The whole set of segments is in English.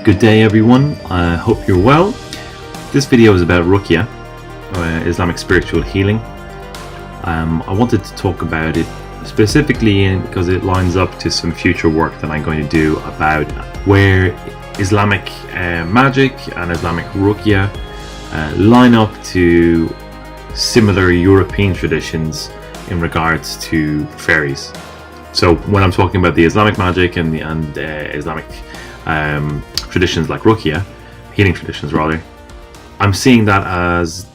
Good day everyone, I hope you're well. This video is about Ruqyah, Islamic spiritual healing. I wanted to talk about it specifically because it lines up to some future work that I'm going to do about where Islamic magic and Islamic Ruqyah line up to similar European traditions in regards to fairies. So when I'm talking about the Islamic magic and Islamic traditions like Ruqyah, healing traditions rather, I'm seeing that as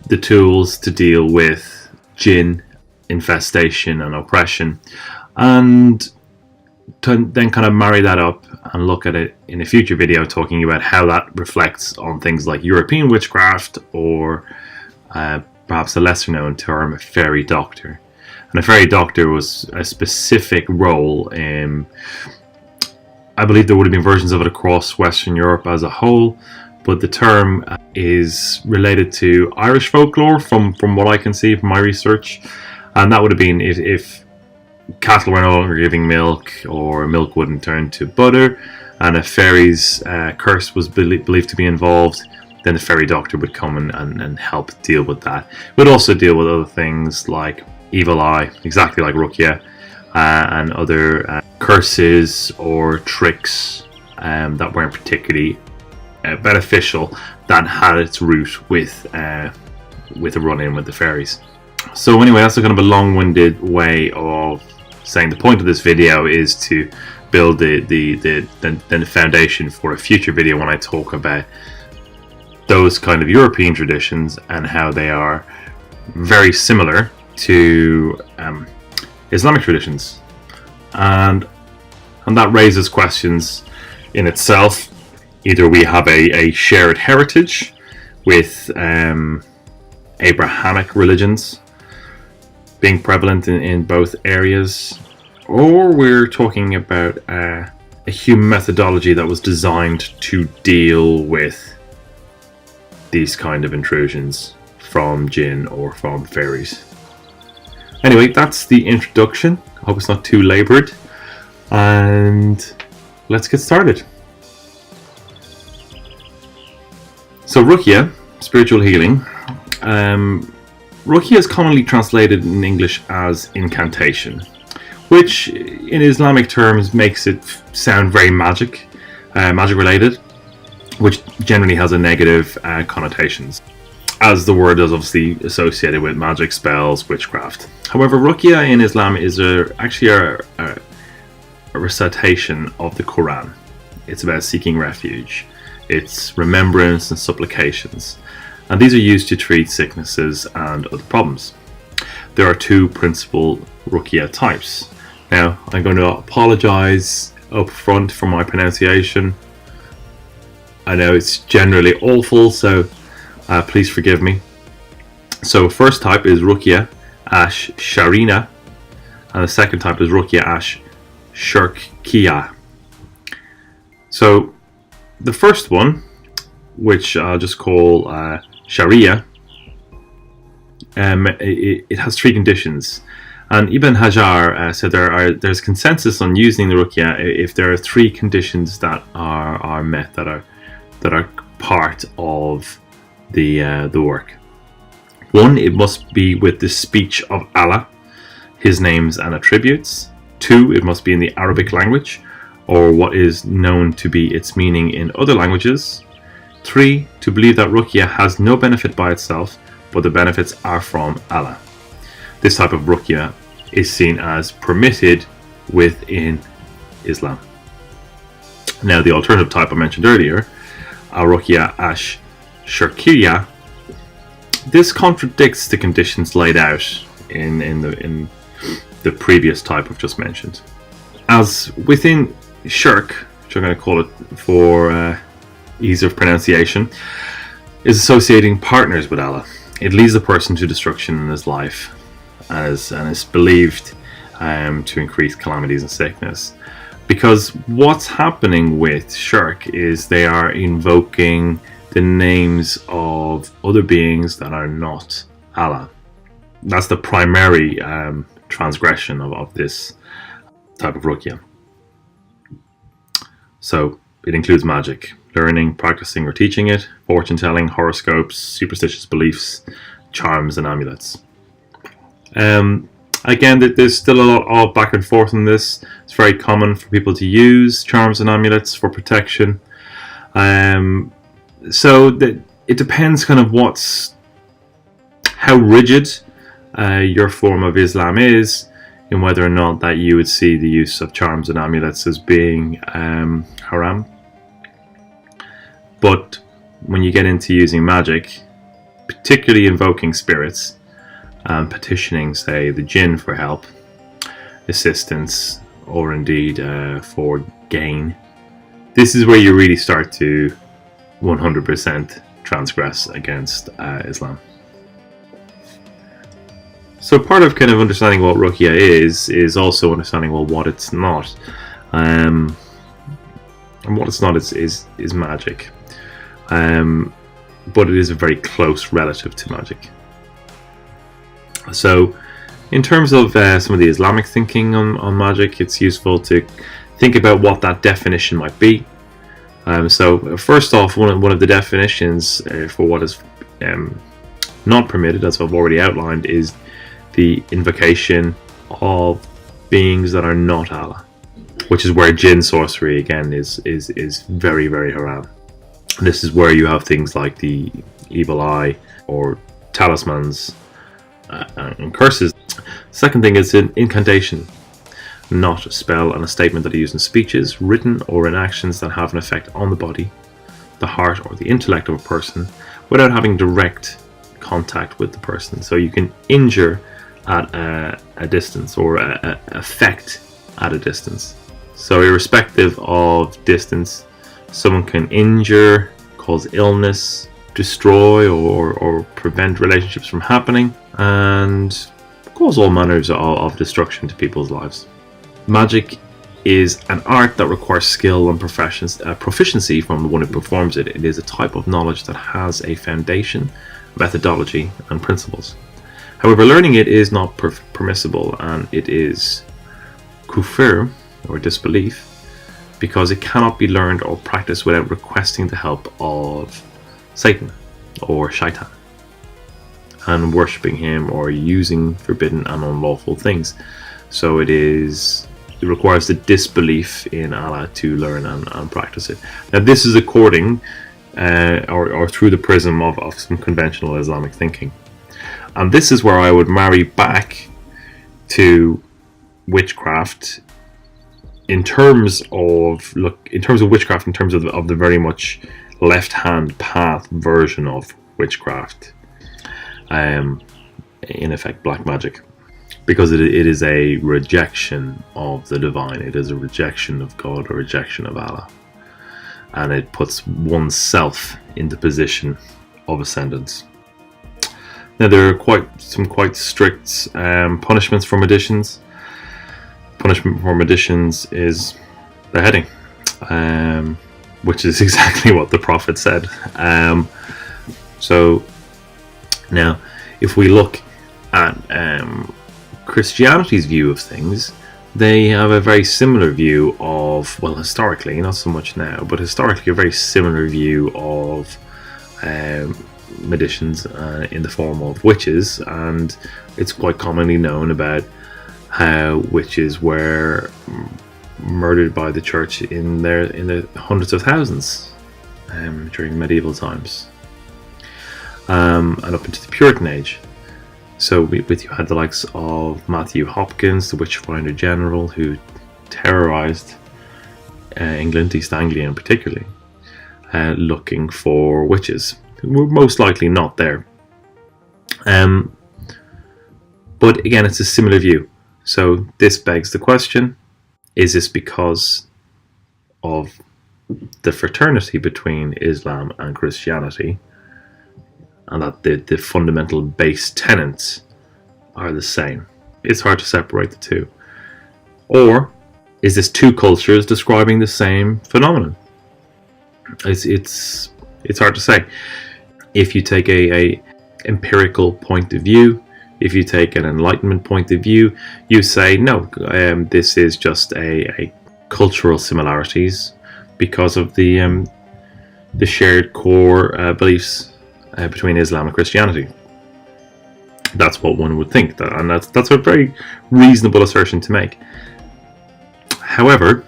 the tools to deal with jinn infestation and oppression, and to then kind of marry that up and look at it in a future video talking about how that reflects on things like European witchcraft or perhaps a lesser known term, a fairy doctor. And a fairy doctor was a specific role in, I believe there would have been versions of it across Western Europe as a whole, but the term is related to Irish folklore from what I can see from my research. And that would have been if cattle were no longer giving milk, or milk wouldn't turn to butter, and a fairy's curse was believed to be involved, then the fairy doctor would come and help deal with that. It would also deal with other things like evil eye, exactly like Ruqyah, and other curses or tricks that weren't particularly beneficial, that had its root with a run-in with the fairies. So anyway, that's a kind of a long-winded way of saying the point of this video is to build the foundation for a future video when I talk about those kind of European traditions and how they are very similar to Islamic traditions, and that raises questions in itself. Either we have a shared heritage with Abrahamic religions being prevalent in both areas, or we're talking about a human methodology that was designed to deal with these kind of intrusions from jinn or from fairies. Anyway, that's the introduction. I hope it's not too labored, and let's get started. So Ruqyah, spiritual healing. Ruqyah is commonly translated in English as incantation, which in Islamic terms makes it sound very magic related, which generally has a negative connotations, as the word is obviously associated with magic, spells, witchcraft. However, Ruqyah in Islam is actually a recitation of the Quran. It's about seeking refuge. It's remembrance and supplications. And these are used to treat sicknesses and other problems. There are two principal Ruqyah types. Now, I'm going to apologize up front for my pronunciation. I know it's generally awful, so please forgive me. So first type is Ruqyah Ash Sharina, and the second type is Ruqyah Ash Shirkiyah. So the first one, which I'll just call Sharia, it has three conditions. And Ibn Hajar said there's consensus on using the Ruqyah if there are three conditions that are met, that are part of the work. One, it must be with the speech of Allah, His names and attributes. Two, it must be in the Arabic language, or what is known to be its meaning in other languages. Three, to believe that Ruqyah has no benefit by itself, but the benefits are from Allah. This type of Ruqyah is seen as permitted within Islam. Now, the alternative type I mentioned earlier, Ruqyah Ash Shirkiyah, this contradicts the conditions laid out in the previous type I've just mentioned. As within Shirk, which I'm going to call it for ease of pronunciation, is associating partners with Allah. It leads the person to destruction in his life, and is believed to increase calamities and sickness. Because what's happening with Shirk is they are invoking the names of other beings that are not Allah. That's the primary transgression of this type of Ruqyah. So it includes magic, learning, practicing or teaching it, fortune telling, horoscopes, superstitious beliefs, charms and amulets. Again, there's still a lot of back and forth on this. It's very common for people to use charms and amulets for protection. It depends kind of how rigid your form of Islam is, in whether or not that you would see the use of charms and amulets as being haram. But when you get into using magic, particularly invoking spirits, petitioning, say, the jinn for help, assistance, or indeed for gain, this is where you really start to 100% transgress against Islam. So part of kind of understanding what Ruqyah is also understanding, well, what it's not. And what it's not is magic. But it is a very close relative to magic. So in terms of some of the Islamic thinking on magic, it's useful to think about what that definition might be. So first off, one of the definitions for what is not permitted, as I've already outlined, is the invocation of beings that are not Allah, which is where jinn sorcery again is very, very haram. This is where you have things like the evil eye or talismans and curses. Second thing is an incantation, not a spell and a statement that are used in speeches, written or in actions that have an effect on the body, the heart or the intellect of a person without having direct contact with the person. So you can injure at a distance or affect at a distance. So irrespective of distance, someone can injure, cause illness, destroy or prevent relationships from happening, and cause all manners of destruction to people's lives. Magic is an art that requires skill and proficiency from the one who performs it. It is a type of knowledge that has a foundation, methodology, and principles. However, learning it is not permissible, and it is kufr, or disbelief, because it cannot be learned or practiced without requesting the help of Satan or Shaitan and worshipping him or using forbidden and unlawful things. So it requires the disbelief in Allah to learn and practice it. Now this is according or through the prism of some conventional Islamic thinking. And this is where I would marry back to witchcraft in terms of witchcraft, in terms of the very much left-hand path version of witchcraft, in effect black magic, because it is a rejection of the divine. It is a rejection of God, a rejection of Allah, and it puts oneself in the position of ascendance. Now there are some quite strict punishments for magicians. Punishment for magicians is beheading, which is exactly what the Prophet said. So now, if we look at Christianity's view of things, they have a very similar view of, well, historically, not so much now, but historically a very similar view of magicians in the form of witches, and it's quite commonly known about how witches were murdered by the church in the hundreds of thousands during medieval times, and up into the Puritan age. So you had the likes of Matthew Hopkins, the Witchfinder General, who terrorized England, East Anglia in particular, looking for witches who were most likely not there. But again, it's a similar view. So this begs the question, is this because of the fraternity between Islam and Christianity, and that the fundamental base tenets are the same? It's hard to separate the two. Or is this two cultures describing the same phenomenon? It's hard to say. If you take a empirical point of view, if you take an enlightenment point of view, you say no, this is just a cultural similarities. because of the shared core beliefs between Islam and Christianity. That's what one would think, and that's a very reasonable assertion to make. However,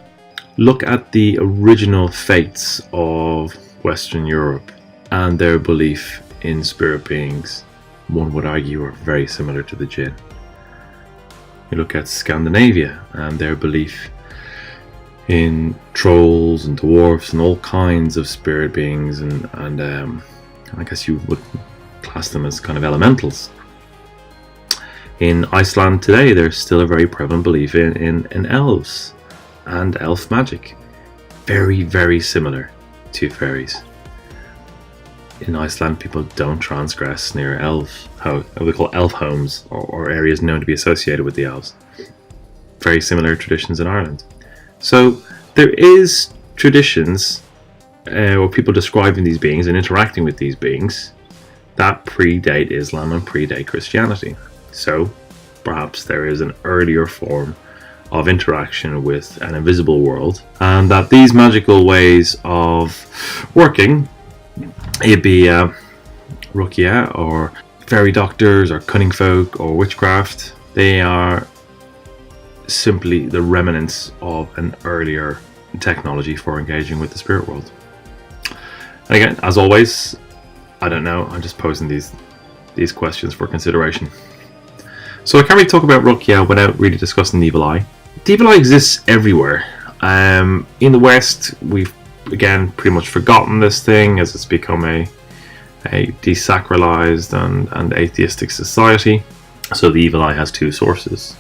look at the original faiths of Western Europe and their belief in spirit beings. One would argue are very similar to the jinn. You look at Scandinavia and their belief in trolls and dwarfs and all kinds of spirit beings, and I guess you would class them as kind of elementals. In Iceland today, there's still a very prevalent belief in elves and elf magic. Very, very similar to fairies. In Iceland, people don't transgress near what we call elf homes, or areas known to be associated with the elves. Very similar traditions in Ireland. So there is traditions or people describing these beings and interacting with these beings that predate Islam and predate Christianity. So perhaps there is an earlier form of interaction with an invisible world, and that these magical ways of working, it be Ruqyah or fairy doctors or cunning folk or witchcraft, they are simply the remnants of an earlier technology for engaging with the spirit world. And again, as always, I don't know, I'm just posing these questions for consideration. So I can't really talk about Ruqyah without really discussing the evil eye. The evil eye exists everywhere. In the West, we've again pretty much forgotten this thing as it's become a desacralized and atheistic society. So the evil eye has two sources.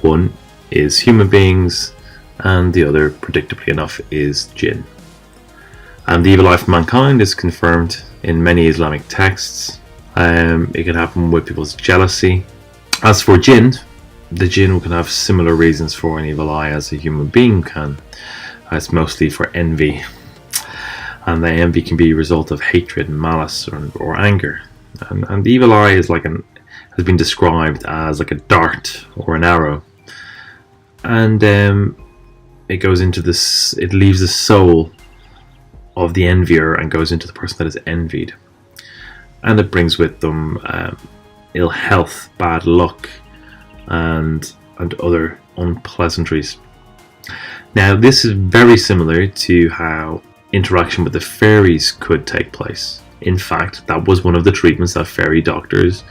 One is human beings, and the other, predictably enough, is jinn. And the evil eye for mankind is confirmed in many Islamic texts. It can happen with people's jealousy. As for jinn, the jinn can have similar reasons for an evil eye as a human being can. It's mostly for envy, and the envy can be a result of hatred, malice, or anger. And the evil eye is has been described as like a dart or an arrow, and it goes into this. It leaves the soul of the envier and goes into the person that is envied, and it brings with them ill health, bad luck, and other unpleasantries. Now, this is very similar to how interaction with the fairies could take place. In fact, that was one of the treatments that fairy doctors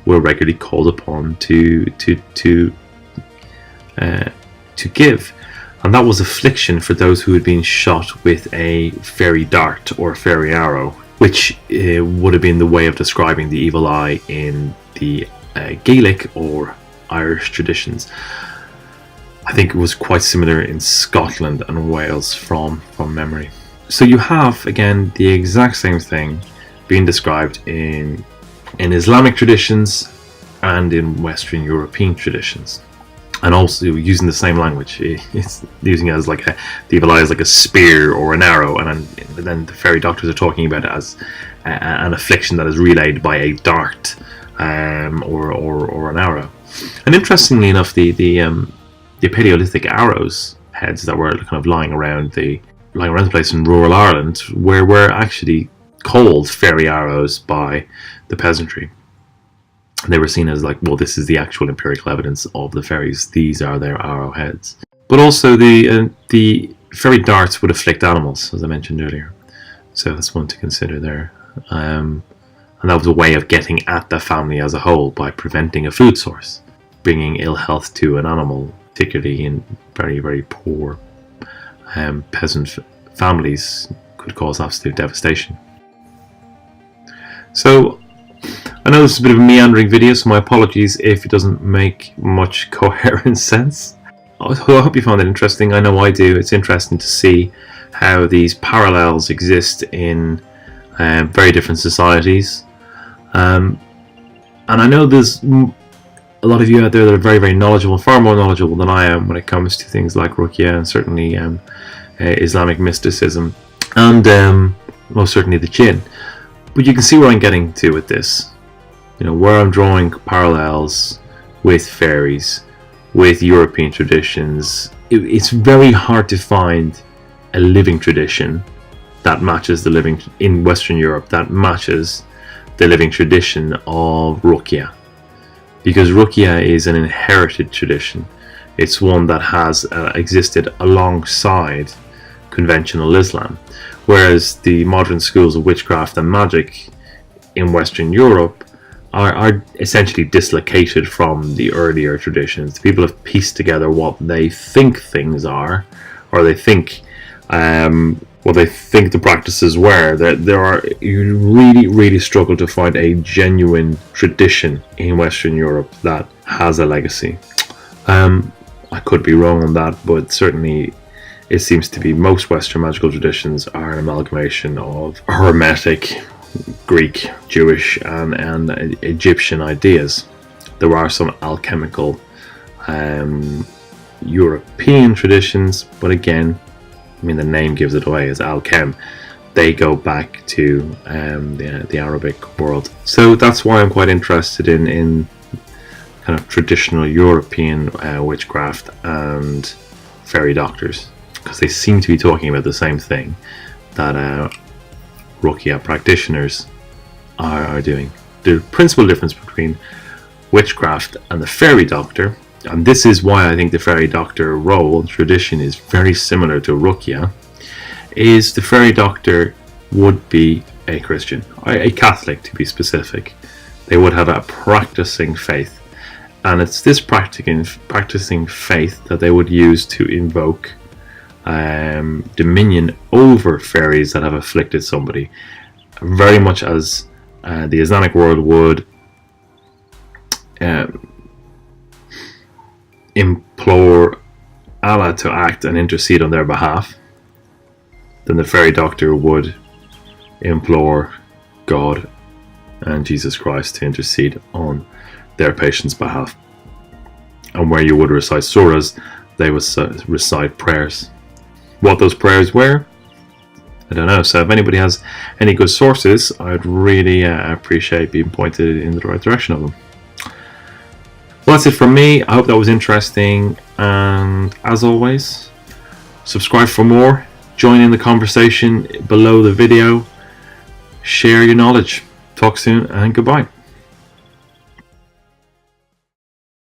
were regularly called upon to give, and that was affliction for those who had been shot with a fairy dart or a fairy arrow, which would have been the way of describing the evil eye in the Gaelic or Irish traditions. I think it was quite similar in Scotland and Wales from memory. So you have, again, the exact same thing being described in Islamic traditions and in Western European traditions, and also using the same language. It's using it as the evil eye as like a spear or an arrow, and then the fairy doctors are talking about it as an affliction that is relayed by a dart or an arrow. And interestingly enough, the Paleolithic arrows heads that were kind of lying around the place in rural Ireland were actually called fairy arrows by the peasantry. They were seen as this is the actual empirical evidence of the fairies. These are their arrowheads. But also the fairy darts would afflict animals, as I mentioned earlier. So that's one to consider there. And that was a way of getting at the family as a whole by preventing a food source, bringing ill health to an animal, particularly in very, very poor peasant families, could cause absolute devastation. So I know this is a bit of a meandering video, so my apologies if it doesn't make much coherent sense. I hope you found it interesting. I know I do. It's interesting to see how these parallels exist in very different societies. And I know there's a lot of you out there that are very, very knowledgeable, far more knowledgeable than I am when it comes to things like Ruqyah and certainly Islamic mysticism and most certainly the jinn. But you can see where I'm getting to with this. Where I'm drawing parallels with fairies, with European traditions. It's very hard to find a living tradition that matches the living in Western Europe, that matches the living tradition of Ruqyah, because Ruqyah is an inherited tradition. It's one that has existed alongside conventional Islam, whereas the modern schools of witchcraft and magic in Western Europe are essentially dislocated from the earlier traditions. People have pieced together what they think things are, or they think what they think the practices were. You really struggle to find a genuine tradition in Western Europe that has a legacy. I could be wrong on that, but certainly it seems to be most Western magical traditions are an amalgamation of Hermetic, Greek, Jewish and Egyptian ideas. There are some alchemical European traditions, but again, I mean, the name gives it away, as Al-Chem. They go back to the Arabic world. So that's why I'm quite interested in kind of traditional European witchcraft and fairy doctors, because they seem to be talking about the same thing that Ruqyah practitioners are doing. The principal difference between witchcraft and the fairy doctor, and this is why I think the fairy doctor role and tradition is very similar to Ruqyah, is the fairy doctor would be a Christian, a Catholic to be specific. They would have a practicing faith, and it's this practicing faith that they would use to invoke dominion over fairies that have afflicted somebody, very much as the Islamic world would implore Allah to act and intercede on their behalf. Then the fairy doctor would implore God and Jesus Christ to intercede on their patient's behalf. And where you would recite surahs, they would recite prayers. What those prayers were, I don't know. So if anybody has any good sources, I'd really appreciate being pointed in the right direction of them. Well, that's it from me. I hope that was interesting, and as always, subscribe for more, join in the conversation below the video, share your knowledge. Talk soon and goodbye.